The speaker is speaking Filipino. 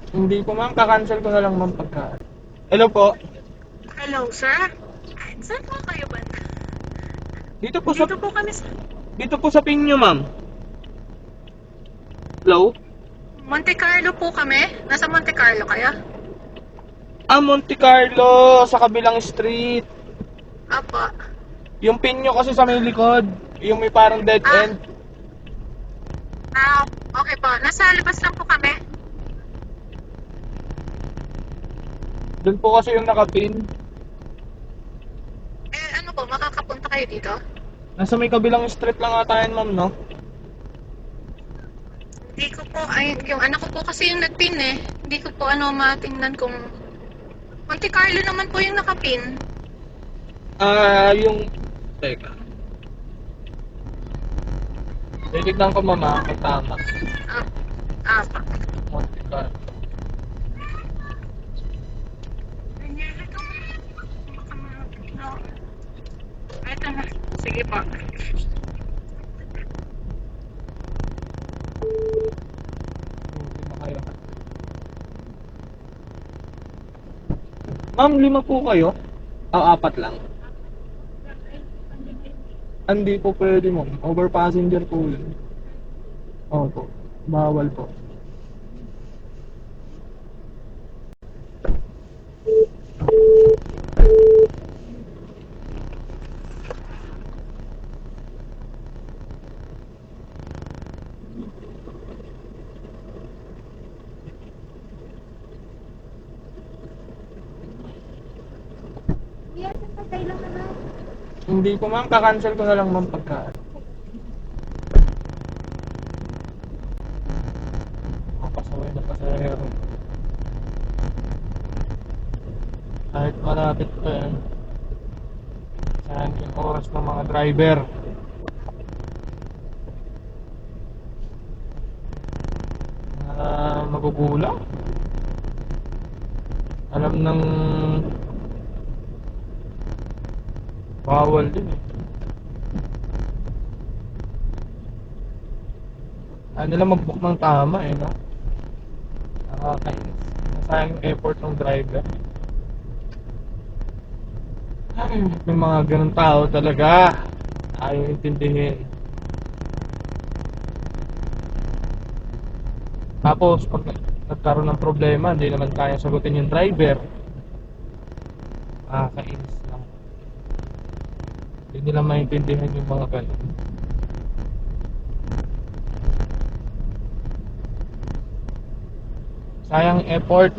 Hindi po ma'am, kakancel ko na lang ma'am pagka. Hello po. Hello, sir? Saan po kayo ba? Dito po sa Dito po kami sa dito po sa Pinyo ma'am. Hello? Monte Carlo po kami. Nasa Monte Carlo kayo? Monte Carlo sa kabilang street. Apo. Yung Pinyo kasi sa may likod, yung may parang dead Ah, end. ah, okay po. Nasa labas lang po kami. Doon po kasi yung nakapin. Ano po, makakapunta kayo dito? Nasa may kabilang street lang ata yan ma'am, no? Hindi ko po, yung anak ko po kasi yung nagpin eh. Hindi ko po matingnan kung Monte Carlo naman po yung nakapin. Yung... Teka. Titignan ko mama kung tama. Ah, pa. Monte Carlo. Ito na. Sige po. Hindi na kayo. Ma'am, 5 po kayo? 4 lang. Hindi po pwede ma'am. Over passenger po yun. Opo. Bawal po. Hindi po ma'am, kakancel ko na lang ma'am pagka. Pasaway na pasahero. Kahit malapit pa yan. Saan yung oras ng mga driver. Magugulang. Alam ng bawal din eh. Ano lang mag-book ng tama eh, no? Nakakainis. Nasayang yung effort ng driver. Ay, may mga ganun tao talaga. Ayaw intindihin. Tapos, pag nagkaroon ng problema, hindi naman kaya sagutin yung driver. Nakakainis lang. Hindi nila maintindihan yung mga ganun. Sayang effort.